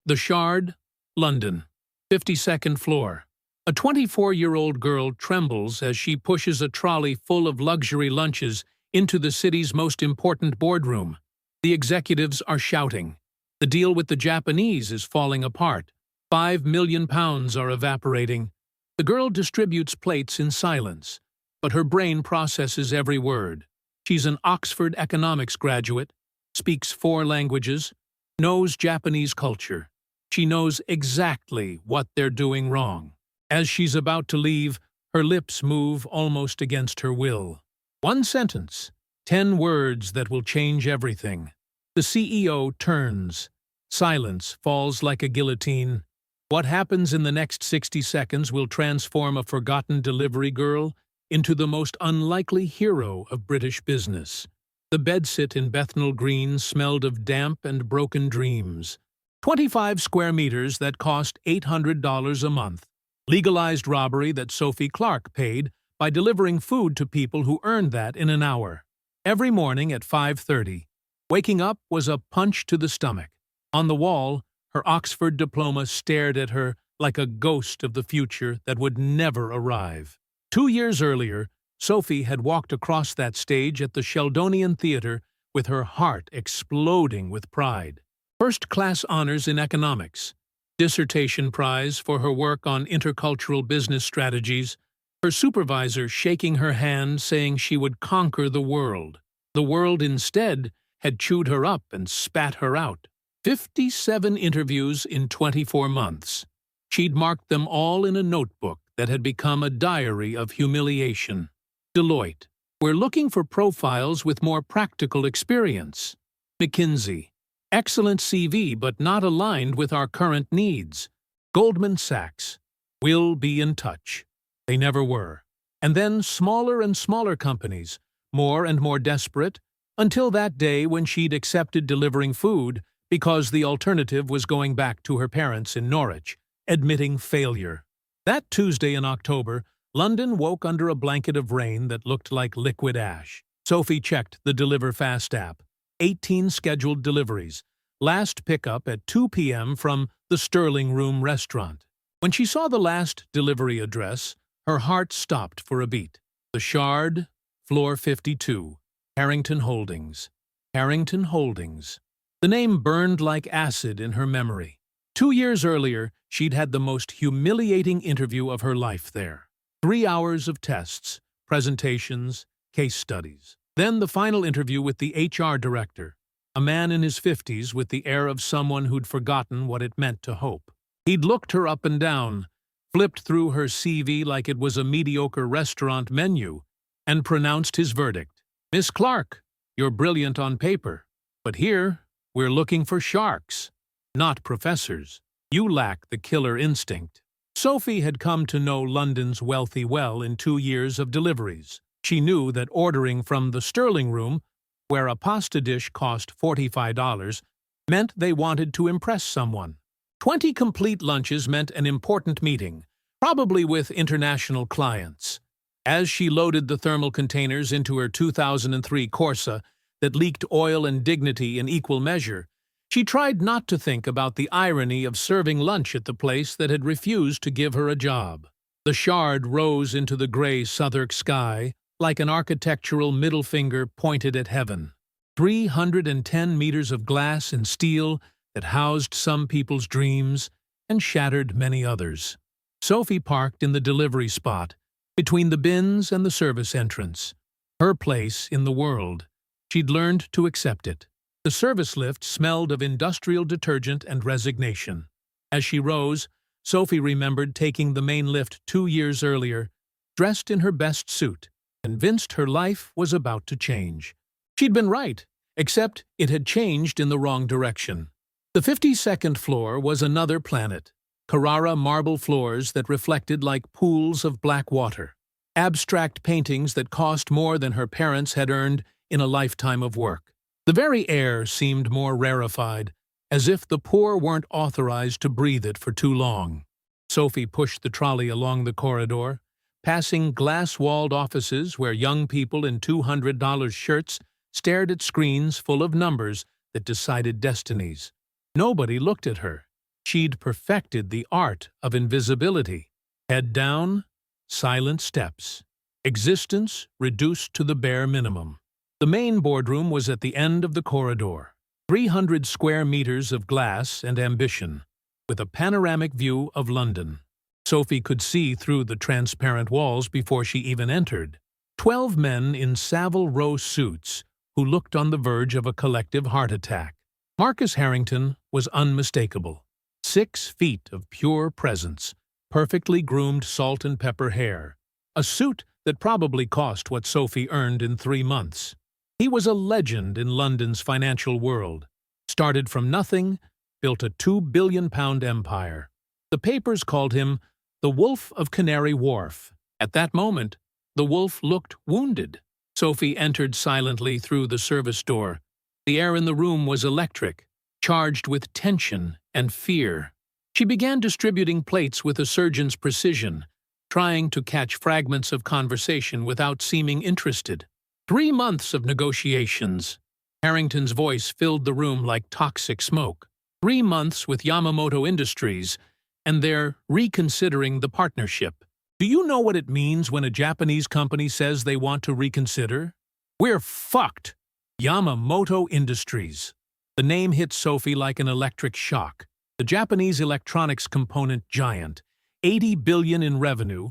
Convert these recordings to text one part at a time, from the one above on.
The Shard, London. 52nd floor. A 24-year-old girl trembles as she pushes a trolley full of luxury lunches into the city's most important boardroom. The executives are shouting. The deal with the Japanese is falling apart. £5 million are evaporating. The girl distributes plates in silence, but her brain processes every word. She's an Oxford economics graduate, speaks 4 languages, knows Japanese culture. She knows exactly what they're doing wrong. As she's about to leave, her lips move almost against her will. 1 sentence, 10 words that will change everything. The CEO turns. Silence falls like a guillotine. What happens in the next 60 seconds will transform a forgotten delivery girl into the most unlikely hero of British business. The bedsit in Bethnal Green smelled of damp and broken dreams. 25 square meters that cost $800 a month. Legalized robbery that Sophie Clarke paid by delivering food to people who earned that in an hour. Every morning at 5:30. Waking up was a punch to the stomach. On the wall, her Oxford diploma stared at her like a ghost of the future that would never arrive. 2 years earlier, Sophie had walked across that stage at the Sheldonian Theatre with her heart exploding with pride. First-class honors in economics, dissertation prize for her work on intercultural business strategies, her supervisor shaking her hand saying she would conquer the world. The world instead had chewed her up and spat her out. 57 interviews in 24 months. She'd marked them all in a notebook that had become a diary of humiliation. Deloitte. We're looking for profiles with more practical experience. McKinsey. Excellent CV but not aligned with our current needs. Goldman Sachs. We'll be in touch. They never were. And then smaller and smaller companies, more and more desperate, until that day when she'd accepted delivering food because the alternative was going back to her parents in Norwich, admitting failure. That Tuesday in October, London woke under a blanket of rain that looked like liquid ash. Sophie checked the Deliver Fast app. 18 scheduled deliveries. Last pickup at 2 p.m. from the Sterling Room restaurant. When she saw the last delivery address, her heart stopped for a beat. The Shard, floor 52. Harrington Holdings. Harrington Holdings. The name burned like acid in her memory. 2 years earlier, she'd had the most humiliating interview of her life there. 3 hours of tests, presentations, case studies. Then the final interview with the HR director, a man in his 50s with the air of someone who'd forgotten what it meant to hope. He'd looked her up and down, flipped through her CV like it was a mediocre restaurant menu, and pronounced his verdict. Miss Clarke, you're brilliant on paper, but here, we're looking for sharks, not professors. You lack the killer instinct. Sophie had come to know London's wealthy well in 2 years of deliveries. She knew that ordering from the Sterling Room, where a pasta dish cost $45, meant they wanted to impress someone. 20 complete lunches meant an important meeting, probably with international clients. As she loaded the thermal containers into her 2003 Corsa that leaked oil and dignity in equal measure, she tried not to think about the irony of serving lunch at the place that had refused to give her a job. The Shard rose into the gray Southwark sky like an architectural middle finger pointed at heaven. 310 meters of glass and steel that housed some people's dreams and shattered many others. Sophie parked in the delivery spot, between the bins and the service entrance. Her place in the world. She'd learned to accept it. The service lift smelled of industrial detergent and resignation. As she rose, Sophie remembered taking the main lift 2 years earlier, dressed in her best suit, convinced her life was about to change. She'd been right, except it had changed in the wrong direction. The 52nd floor was another planet. Carrara marble floors that reflected like pools of black water. Abstract paintings that cost more than her parents had earned in a lifetime of work. The very air seemed more rarefied, as if the poor weren't authorized to breathe it for too long. Sophie pushed the trolley along the corridor, passing glass-walled offices where young people in $200 shirts stared at screens full of numbers that decided destinies. Nobody looked at her. She'd perfected the art of invisibility. Head down, silent steps. Existence reduced to the bare minimum. The main boardroom was at the end of the corridor. 300 square meters of glass and ambition, with a panoramic view of London. Sophie could see through the transparent walls before she even entered. 12 men in Savile Row suits who looked on the verge of a collective heart attack. Marcus Harrington was unmistakable. 6 feet of pure presence, perfectly groomed salt and pepper hair. A suit that probably cost what Sophie earned in 3 months. He was a legend in London's financial world. Started from nothing, built a £2 billion empire. The papers called him the Wolf of Canary Wharf. At that moment, the wolf looked wounded. Sophie entered silently through the service door. The air in the room was electric, charged with tension and fear. She began distributing plates with a surgeon's precision, trying to catch fragments of conversation without seeming interested. 3 months of negotiations. Harrington's voice filled the room like toxic smoke. 3 months with Yamamoto Industries, and they're reconsidering the partnership. Do you know what it means when a Japanese company says they want to reconsider? We're fucked. Yamamoto Industries. The name hit Sophie like an electric shock. The Japanese electronics component giant, 80 billion in revenue,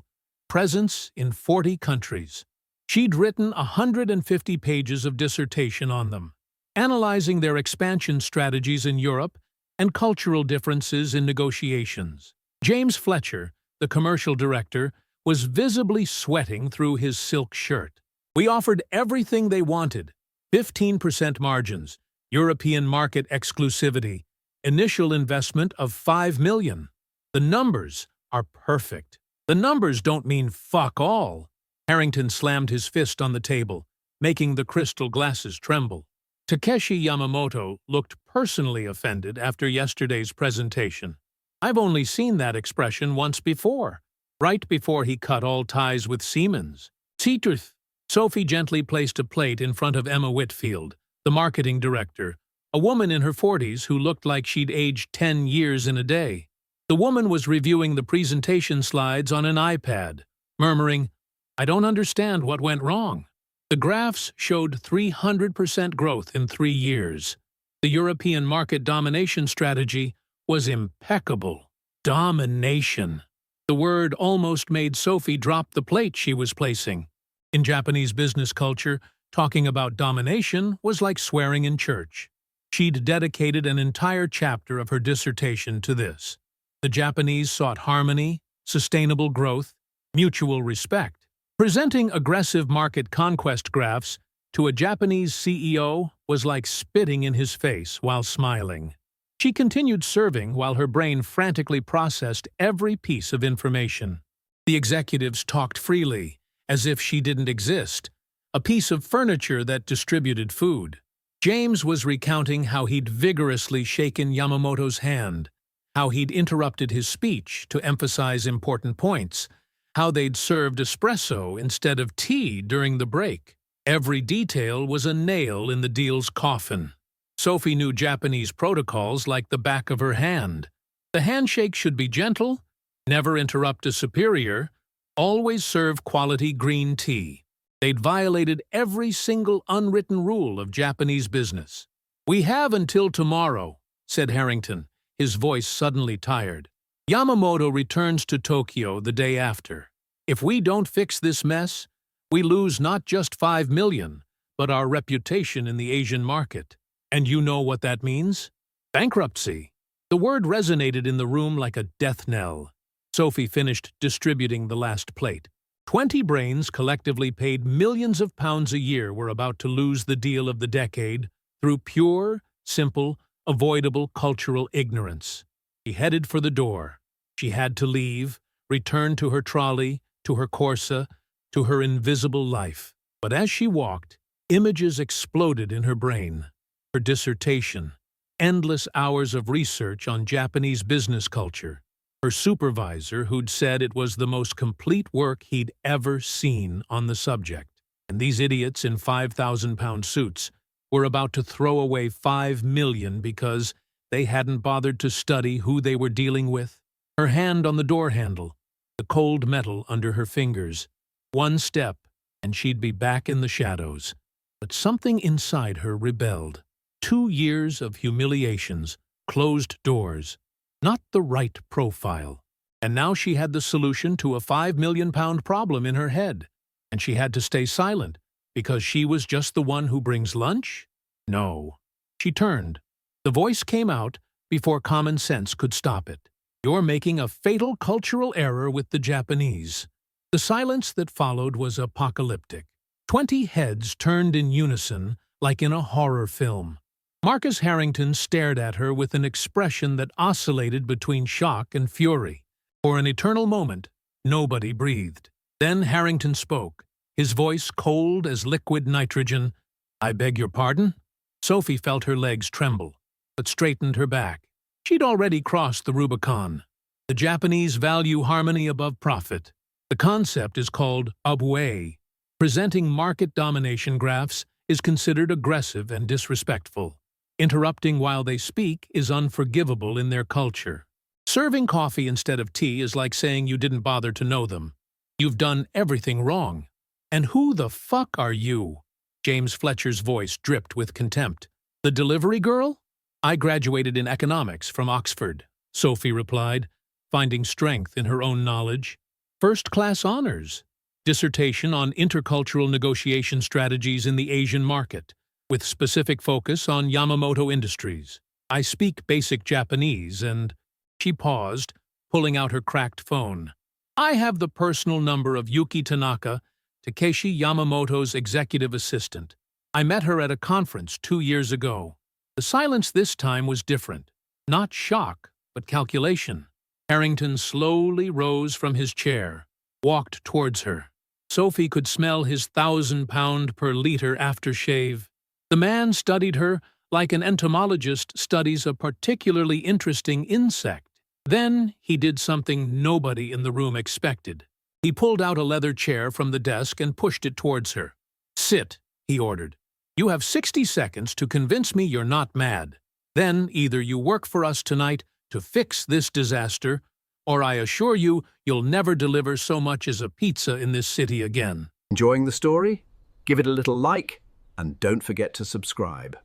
presence in 40 countries. She'd written 150 pages of dissertation on them, analyzing their expansion strategies in Europe and cultural differences in negotiations. James Fletcher, the commercial director, was visibly sweating through his silk shirt. We offered everything they wanted: 15% margins, European market exclusivity, initial investment of $5 million. The numbers are perfect. The numbers don't mean fuck all. Harrington slammed his fist on the table, making the crystal glasses tremble. Takeshi Yamamoto looked personally offended after yesterday's presentation. I've only seen that expression once before, right before he cut all ties with Siemens. Seetooth. Sophie gently placed a plate in front of Emma Whitfield, the marketing director, a woman in her 40s who looked like she'd aged 10 years in a day. The woman was reviewing the presentation slides on an iPad, murmuring, "I don't understand what went wrong." The graphs showed 300% growth in 3 years. The European market domination strategy was impeccable. Domination. The word almost made Sophie drop the plate she was placing. In Japanese business culture, talking about domination was like swearing in church. She'd dedicated an entire chapter of her dissertation to this. The Japanese sought harmony, sustainable growth, mutual respect. Presenting aggressive market conquest graphs to a Japanese CEO was like spitting in his face while smiling. She continued serving while her brain frantically processed every piece of information. The executives talked freely, as if she didn't exist, a piece of furniture that distributed food. James was recounting how he'd vigorously shaken Yamamoto's hand, how he'd interrupted his speech to emphasize important points, how they'd served espresso instead of tea during the break. Every detail was a nail in the deal's coffin. Sophie knew Japanese protocols like the back of her hand. The handshake should be gentle, never interrupt a superior, always serve quality green tea. They'd violated every single unwritten rule of Japanese business. "We have until tomorrow," said Harrington, his voice suddenly tired. "Yamamoto returns to Tokyo the day after. If we don't fix this mess, we lose not just 5 million, but our reputation in the Asian market. And you know what that means? Bankruptcy." The word resonated in the room like a death knell. Sophie finished distributing the last plate. 20 brains collectively paid millions of pounds a year were about to lose the deal of the decade through pure, simple, avoidable cultural ignorance. She headed for the door. She had to leave, return to her trolley, to her Corsa, to her invisible life. But as she walked, images exploded in her brain. Her dissertation, endless hours of research on Japanese business culture, her supervisor who'd said it was the most complete work he'd ever seen on the subject, and these idiots in £5,000 suits were about to throw away 5 million because they hadn't bothered to study who they were dealing with. Her hand on the door handle, the cold metal under her fingers. One step, and she'd be back in the shadows. But something inside her rebelled. 2 years of humiliations, closed doors, not the right profile. And now she had the solution to a £5 million problem in her head. And she had to stay silent, because she was just the one who brings lunch? No. She turned. The voice came out before common sense could stop it. You're making a fatal cultural error with the Japanese. The silence that followed was apocalyptic. 20 heads turned in unison, like in a horror film. Marcus Harrington stared at her with an expression that oscillated between shock and fury. For an eternal moment, nobody breathed. Then Harrington spoke, his voice cold as liquid nitrogen. "I beg your pardon?" Sophie felt her legs tremble, but straightened her back. She'd already crossed the Rubicon. The Japanese value harmony above profit. The concept is called abue. Presenting market domination graphs is considered aggressive and disrespectful. Interrupting while they speak is unforgivable in their culture. Serving coffee instead of tea is like saying you didn't bother to know them. You've done everything wrong. And who the fuck are you? James Fletcher's voice dripped with contempt. The delivery girl? I graduated in economics from Oxford, Sophie replied, finding strength in her own knowledge. First-class honors. Dissertation on intercultural negotiation strategies in the Asian market, with specific focus on Yamamoto industries. I speak basic Japanese and... She paused, pulling out her cracked phone. I have the personal number of Yuki Tanaka, Takeshi Yamamoto's executive assistant. I met her at a conference 2 years ago. The silence this time was different. Not shock, but calculation. Harrington slowly rose from his chair, walked towards her. Sophie could smell his 1,000-pound per liter aftershave. The man studied her like an entomologist studies a particularly interesting insect. Then he did something nobody in the room expected. He pulled out a leather chair from the desk and pushed it towards her. Sit, he ordered. You have 60 seconds to convince me you're not mad. Then either you work for us tonight to fix this disaster, or I assure you you'll never deliver so much as a pizza in this city again. Enjoying the story? Give it a little like, and don't forget to subscribe.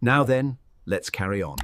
Now then, let's carry on.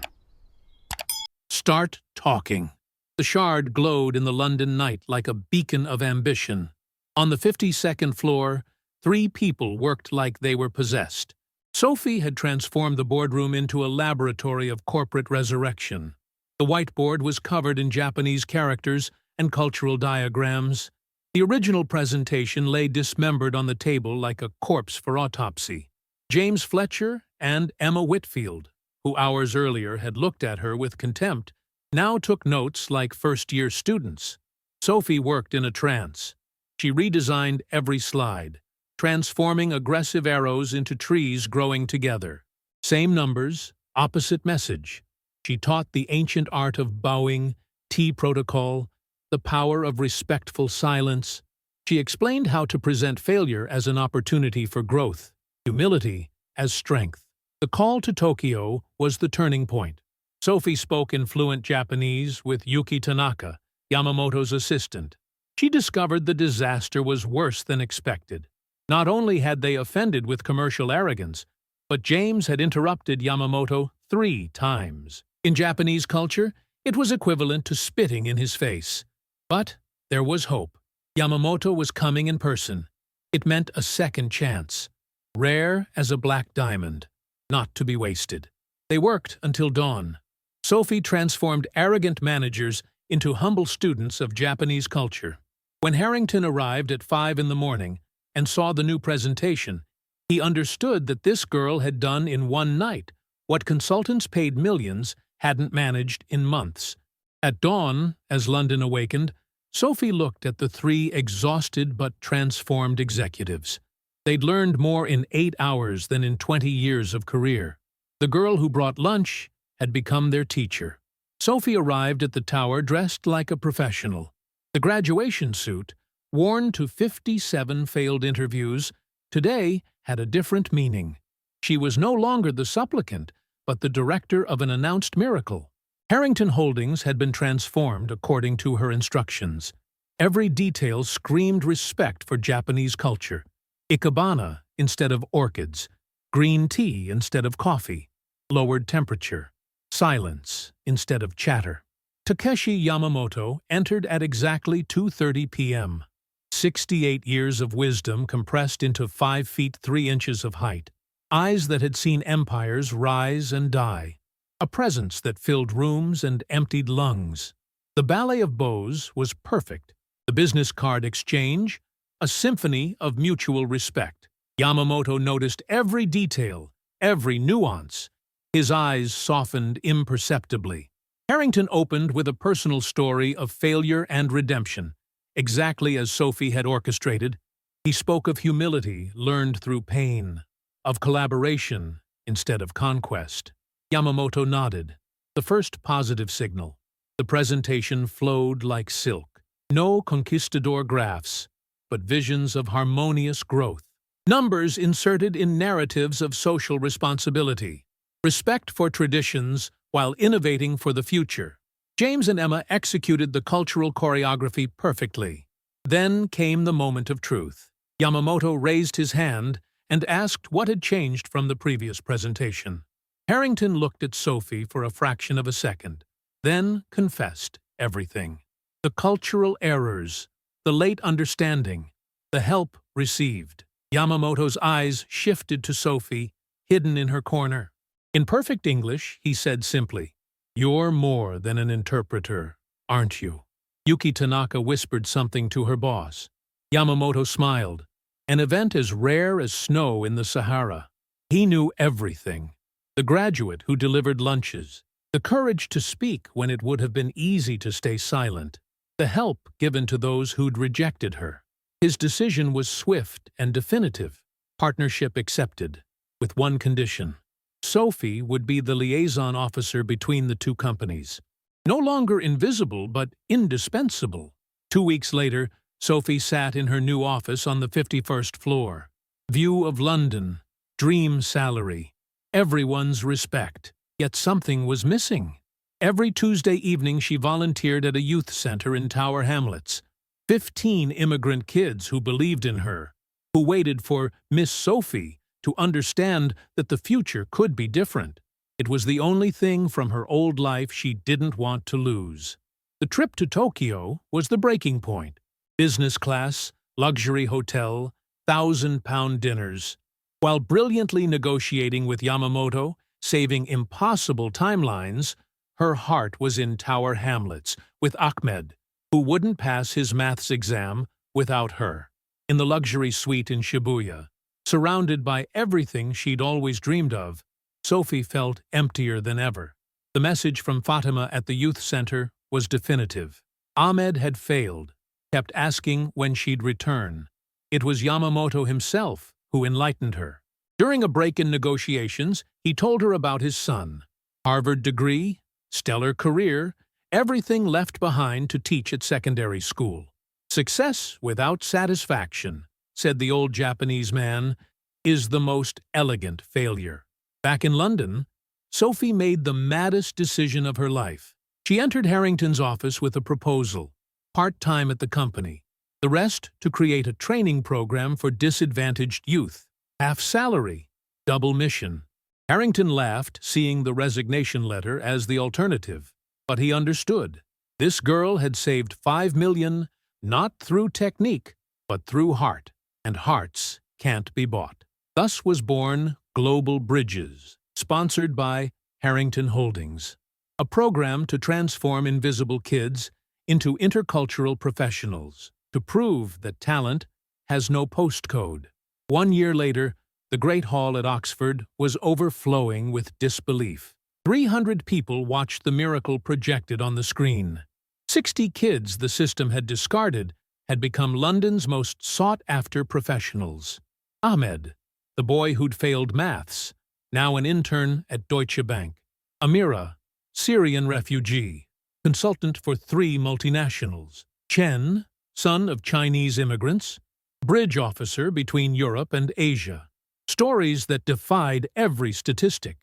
Start talking. The Shard glowed in the London night like a beacon of ambition. On the 52nd floor, 3 people worked like they were possessed. Sophie had transformed the boardroom into a laboratory of corporate resurrection. The whiteboard was covered in Japanese characters and cultural diagrams. The original presentation lay dismembered on the table like a corpse for autopsy. James Fletcher and Emma Whitfield, who hours earlier had looked at her with contempt, now took notes like first-year students. Sophie worked in a trance. She redesigned every slide, transforming aggressive arrows into trees growing together. Same numbers, opposite message. She taught the ancient art of bowing, tea protocol, the power of respectful silence. She explained how to present failure as an opportunity for growth, humility as strength. The call to Tokyo was the turning point. Sophie spoke in fluent Japanese with Yuki Tanaka, Yamamoto's assistant. She discovered the disaster was worse than expected. Not only had they offended with commercial arrogance, but James had interrupted Yamamoto 3 times. In Japanese culture, it was equivalent to spitting in his face. But there was hope. Yamamoto was coming in person. It meant a second chance, rare as a black diamond, not to be wasted. They worked until dawn. Sophie transformed arrogant managers into humble students of Japanese culture. When Harrington arrived at 5 in the morning and saw the new presentation, he understood that this girl had done in one night what consultants paid millions hadn't managed in months. At dawn, as London awakened, Sophie looked at the 3 exhausted but transformed executives. They'd learned more in 8 hours than in 20 years of career. The girl who brought lunch had become their teacher. Sophie arrived at the tower dressed like a professional. The graduation suit, worn to 57 failed interviews, today had a different meaning. She was no longer the supplicant, but the director of an announced miracle. Harrington Holdings had been transformed according to her instructions. Every detail screamed respect for Japanese culture. Ikebana instead of orchids, green tea instead of coffee, lowered temperature, silence instead of chatter. Takeshi Yamamoto entered at exactly 2:30 p.m. 68 years of wisdom compressed into 5 feet 3 inches of height. Eyes that had seen empires rise and die. A presence that filled rooms and emptied lungs. The ballet of bows was perfect. The business card exchange, a symphony of mutual respect. Yamamoto noticed every detail, every nuance. His eyes softened imperceptibly. Harrington opened with a personal story of failure and redemption, exactly as Sophie had orchestrated. He spoke of humility learned through pain, of collaboration instead of conquest. Yamamoto nodded, the first positive signal. The presentation flowed like silk. No conquistador graphs, but visions of harmonious growth. Numbers inserted in narratives of social responsibility. Respect for traditions while innovating for the future. James and Emma executed the cultural choreography perfectly. Then came the moment of truth. Yamamoto raised his hand and asked what had changed from the previous presentation. Harrington looked at Sophie for a fraction of a second, then confessed everything. The cultural errors, the late understanding, the help received. Yamamoto's eyes shifted to Sophie, hidden in her corner. In perfect English, he said simply, "You're more than an interpreter, aren't you?" Yuki Tanaka whispered something to her boss. Yamamoto smiled, an event as rare as snow in the Sahara. He knew everything. The graduate who delivered lunches, the courage to speak when it would have been easy to stay silent, the help given to those who'd rejected her. His decision was swift and definitive. Partnership accepted, with one condition. Sophie would be the liaison officer between the two companies. No longer invisible, but indispensable. 2 weeks later, Sophie sat in her new office on the 51st floor. View of London, dream salary, everyone's respect. Yet something was missing. Every Tuesday evening she volunteered at a youth center in Tower Hamlets. 15 immigrant kids who believed in her, who waited for Miss Sophie to understand that the future could be different. It was the only thing from her old life she didn't want to lose. The trip to Tokyo was the breaking point. Business class, luxury hotel, 1,000-pound dinners. While brilliantly negotiating with Yamamoto, saving impossible timelines, her heart was in Tower Hamlets with Ahmed, who wouldn't pass his maths exam without her. In the luxury suite in Shibuya, surrounded by everything she'd always dreamed of, Sophie felt emptier than ever. The message from Fatima at the youth center was definitive. Ahmed had failed, kept asking when she'd return. It was Yamamoto himself who enlightened her. During a break in negotiations, he told her about his son. Harvard degree, stellar career, everything left behind to teach at secondary school. Success without satisfaction, said the old Japanese man, is the most elegant failure. Back in London, Sophie made the maddest decision of her life. She entered Harrington's office with a proposal, part-time at the company. The rest to create a training program for disadvantaged youth. Half salary, double mission. Harrington laughed, seeing the resignation letter as the alternative. But he understood. This girl had saved 5 million, not through technique, but through heart. And hearts can't be bought. Thus was born Global Bridges, sponsored by Harrington Holdings. A program to transform invisible kids into intercultural professionals, to prove that talent has no postcode. 1 year later, the Great Hall at Oxford was overflowing with disbelief. 300 people watched the miracle projected on the screen. 60 kids the system had discarded had become London's most sought-after professionals. Ahmed, the boy who'd failed maths, now an intern at Deutsche Bank. Amira, Syrian refugee, consultant for 3 multinationals. Chen, son of Chinese immigrants, bridge officer between Europe and Asia. Stories that defied every statistic.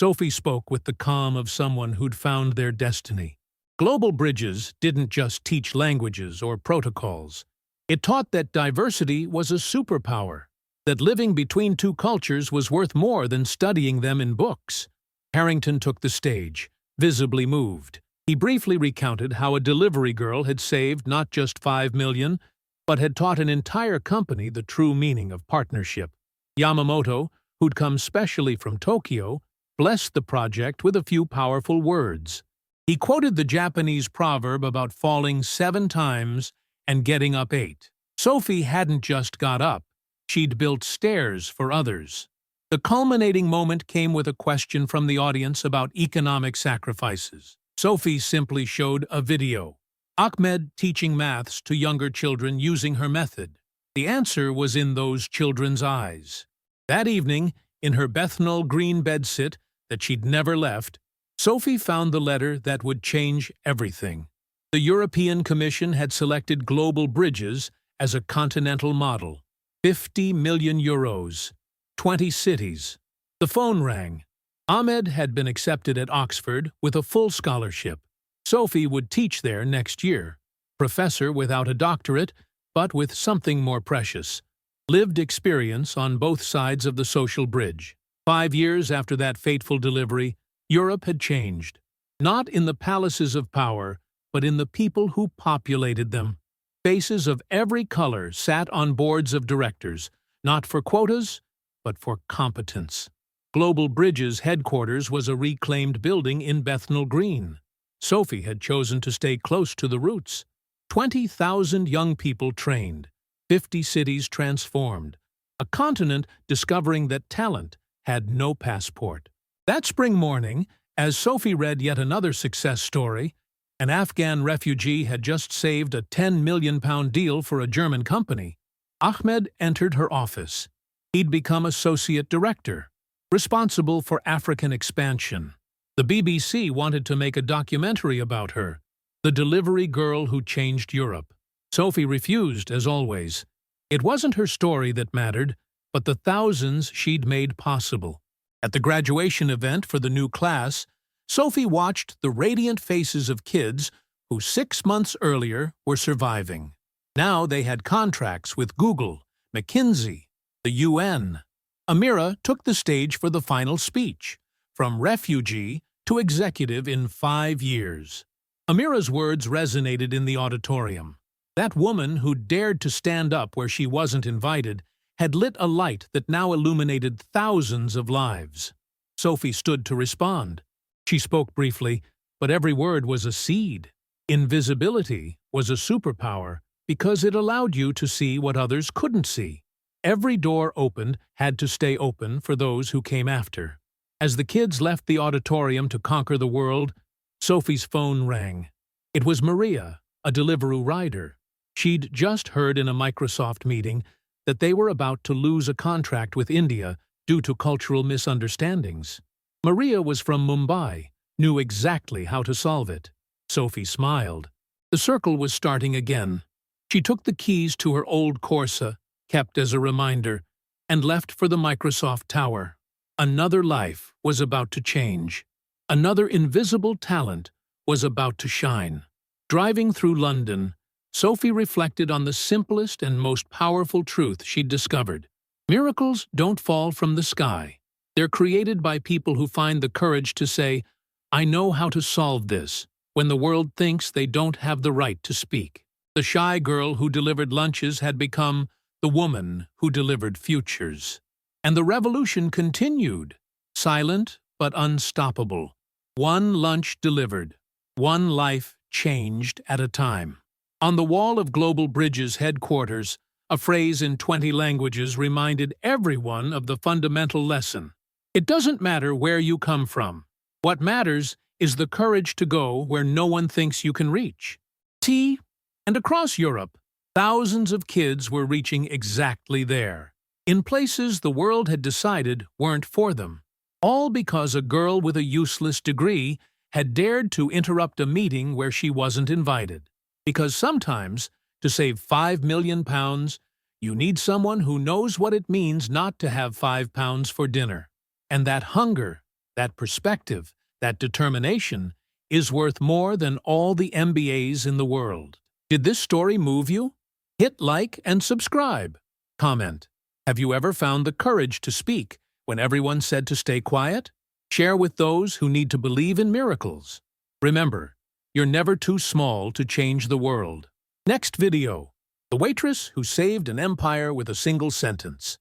Sophie spoke with the calm of someone who'd found their destiny. Global bridges didn't just teach languages or protocols. It taught that diversity was a superpower, that living between two cultures was worth more than studying them in books. Harrington took the stage, visibly moved. He briefly recounted how a delivery girl had saved not just $5 million, but had taught an entire company the true meaning of partnership. Yamamoto, who'd come specially from Tokyo, blessed the project with a few powerful words. He quoted the Japanese proverb about falling 7 times and getting up 8. Sophie hadn't just got up, she'd built stairs for others. The culminating moment came with a question from the audience about economic sacrifices. Sophie simply showed a video. Ahmed teaching maths to younger children using her method. The answer was in those children's eyes. That evening, in her Bethnal Green bedsit that she'd never left, Sophie found the letter that would change everything. The European Commission had selected global bridges as a continental model. 50 million euros. 20 cities. The phone rang. Ahmed had been accepted at Oxford with a full scholarship. Sophie would teach there next year. Professor without a doctorate, but with something more precious. Lived experience on both sides of the social bridge. 5 years after that fateful delivery, Europe had changed. Not in the palaces of power, but in the people who populated them. Faces of every color sat on boards of directors, not for quotas, but for competence. Global Bridges' headquarters was a reclaimed building in Bethnal Green. Sophie had chosen to stay close to the roots. 20,000 young people trained, 50 cities transformed, a continent discovering that talent had no passport. That spring morning, as Sophie read yet another success story, an Afghan refugee had just saved a £10 million deal for a German company. Ahmed entered her office. He'd become associate director, responsible for African expansion. The BBC wanted to make a documentary about her, the delivery girl who changed Europe. Sophie refused, as always. It wasn't her story that mattered, but the thousands she'd made possible. At the graduation event for the new class, Sophie watched the radiant faces of kids who 6 months earlier were surviving. Now they had contracts with Google, McKinsey, the UN. Amira took the stage for the final speech, from refugee to executive in 5 years. Amira's words resonated in the auditorium. That woman who dared to stand up where she wasn't invited had lit a light that now illuminated thousands of lives. Sophie stood to respond. She spoke briefly, but every word was a seed. Invisibility was a superpower because it allowed you to see what others couldn't see. Every door opened had to stay open for those who came after. As the kids left the auditorium to conquer the world, Sophie's phone rang. It was Maria, a Deliveroo rider. She'd just heard in a Microsoft meeting that they were about to lose a contract with India due to cultural misunderstandings. Maria was from Mumbai, knew exactly how to solve it. Sophie smiled. The circle was starting again. She took the keys to her old Corsa, kept as a reminder, and left for the Microsoft Tower. Another life was about to change. Another invisible talent was about to shine. Driving through London, Sophie reflected on the simplest and most powerful truth she'd discovered. Miracles don't fall from the sky. They're created by people who find the courage to say, "I know how to solve this," when the world thinks they don't have the right to speak. The shy girl who delivered lunches had become the woman who delivered futures. And the revolution continued, silent but unstoppable. One lunch delivered, one life changed at a time. On the wall of Global Bridges headquarters, a phrase in 20 languages reminded everyone of the fundamental lesson. It doesn't matter where you come from. What matters is the courage to go where no one thinks you can reach. And across Europe, thousands of kids were reaching exactly there, in places the world had decided weren't for them. All because a girl with a useless degree had dared to interrupt a meeting where she wasn't invited. Because sometimes, to save £5 million, you need someone who knows what it means not to have £5 for dinner. And that hunger, that perspective, that determination, is worth more than all the MBAs in the world. Did this story move you? Hit like and subscribe. Comment. Have you ever found the courage to speak when everyone said to stay quiet? Share with those who need to believe in miracles. Remember, you're never too small to change the world. Next video: the waitress who saved an empire with a single sentence.